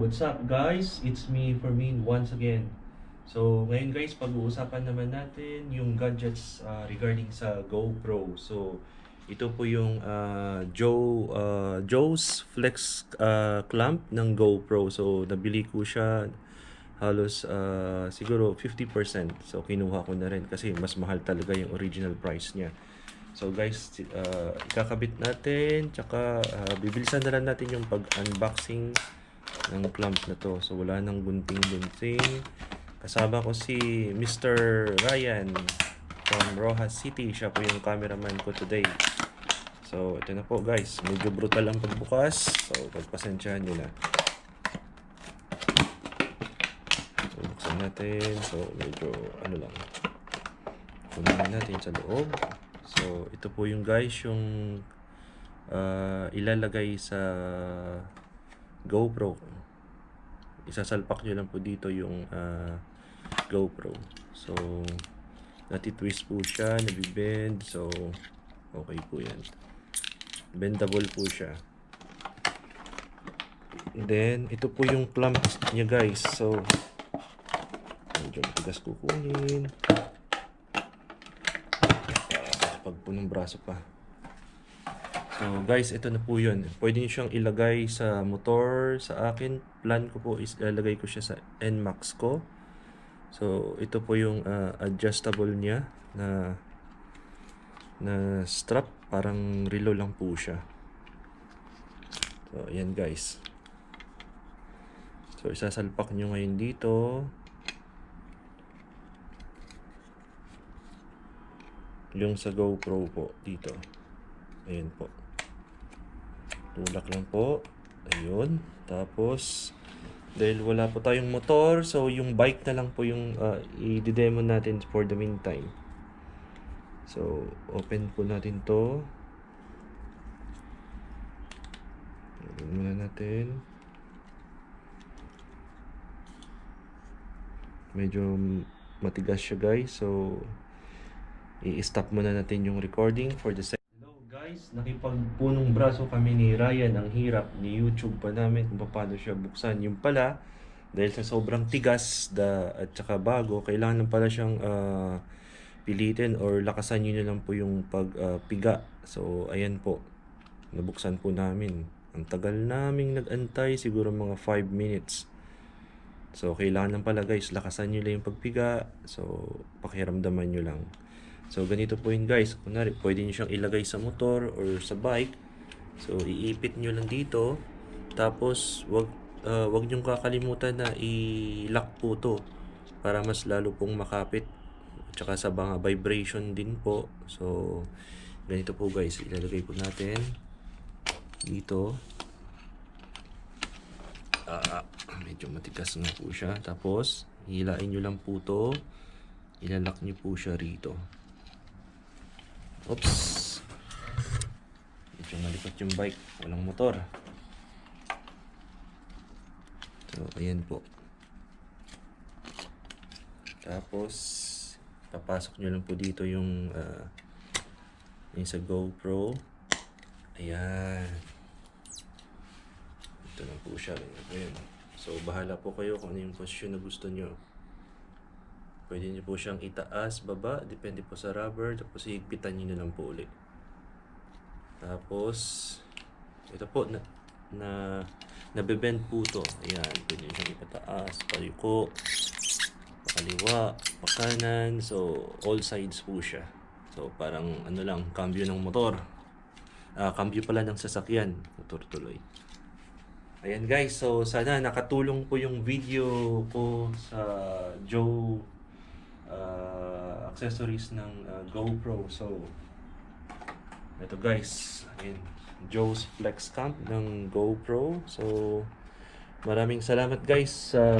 What's up guys? It's me Fermin once again. So ngayon guys, pag-uusapan naman natin yung gadgets regarding sa GoPro. So ito po yung Jaws Flex clamp ng GoPro. So nabili ko siya halos siguro 50%. So kinuha ko na rin kasi mas mahal talaga yung original price niya. So guys, ikakabit natin, tsaka bibilisan na lang natin yung pag-unboxing ng clamp na to. So wala nang gunting-gunting. Kasama ko si Mr. Ryan from Rojas City. Siya po yung cameraman ko today. So ito na po guys, medyo brutal ang pagbukas. So pagpasensyahan nyo na. So buksan natin. So medyo ano lang, kunin natin sa loob. So ito po yung guys, yung ilalagay sa GoPro. Isasalpak nyo lang po dito yung GoPro. So natitwist po siya, nabibend. So okay po yan, bendable po siya. Then ito po yung clamp niya guys. So medyo matigas kukunin. Pagpunong braso pa. So guys, ito na po yun. Pwede nyo siyang ilagay sa motor. Sa akin, plan ko po is ilalagay ko siya sa NMAX ko. So ito po yung adjustable niya na strap. Parang relo lang po siya. So ayan guys. So isasalpak nyo ngayon dito. Yung sa GoPro po dito. Ayan po. Tulak lang po. Ayun. Tapos dahil wala po tayong motor, so yung bike na lang po yung i-demo natin for the meantime. So open po natin to. Open muna natin. Medyo matigas siya guys. So i-stop muna natin yung recording for the second. Hello guys, nakipagpunong braso kami ni Ryan. Ang hirap ni YouTube pa namin kung paano siya buksan. Yung pala, dahil sa sobrang tigas at saka bago, kailangan pala siyang pilitin or lakasan nyo na lang po yung pagpiga. So ayan po, nabuksan po namin. Ang tagal naming nag-antay, siguro mga 5 minutes. So kailangan lang pala guys, lakasan nyo lang yung pagpiga. So pakiramdaman nyo lang. So ganito po yun guys. Kunwari, pwede nyo siyang ilagay sa motor or sa bike. So iipit nyo lang dito. Tapos wag nyo kakalimutan na i-lock po to para mas lalo pong makapit. Tsaka sa mga vibration din po. So ganito po guys, ilalagay po natin dito. Medyo matigas na po siya. Tapos hilain nyo lang po to. Ilalak nyo po siya rito. Oops. Medyo nalipat yung bike. Walang motor. So, ayan po. Tapos, papasok nyo lang po dito yung sa GoPro. Ayan. Ito lang po siya. Ayan. So, bahala po kayo kung ano yung position na gusto nyo. Pwede nyo po siyang itaas, baba, depende po sa rubber. Tapos higpitan nyo na lang po ulit. Tapos ito po nabebend po to. Ayan, pwede nyo siyang ipataas, payuko, pakaliwa, pakanan. So all sides po siya. So parang ano lang, cambio ng motor, cambio pala ng sasakyan, motor tuloy. Ayan guys, so sana nakatulong po yung video ko sa accessories ng GoPro. So ito guys, ayan, Jaws Flex Clamp ng GoPro. So maraming salamat guys sa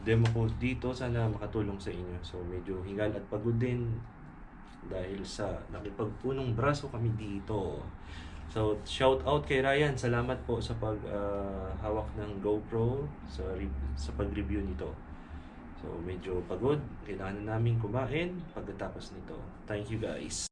demo ko dito. Sana makatulong sa inyo. So medyo hingal at pagod din dahil sa nakipagpunong braso kami dito. So shout out kay Ryan. Salamat po sa hawak ng GoPro sa pag-review nito. So medyo pagod. Kailangan na namin kumain pagkatapos nito. Thank you guys.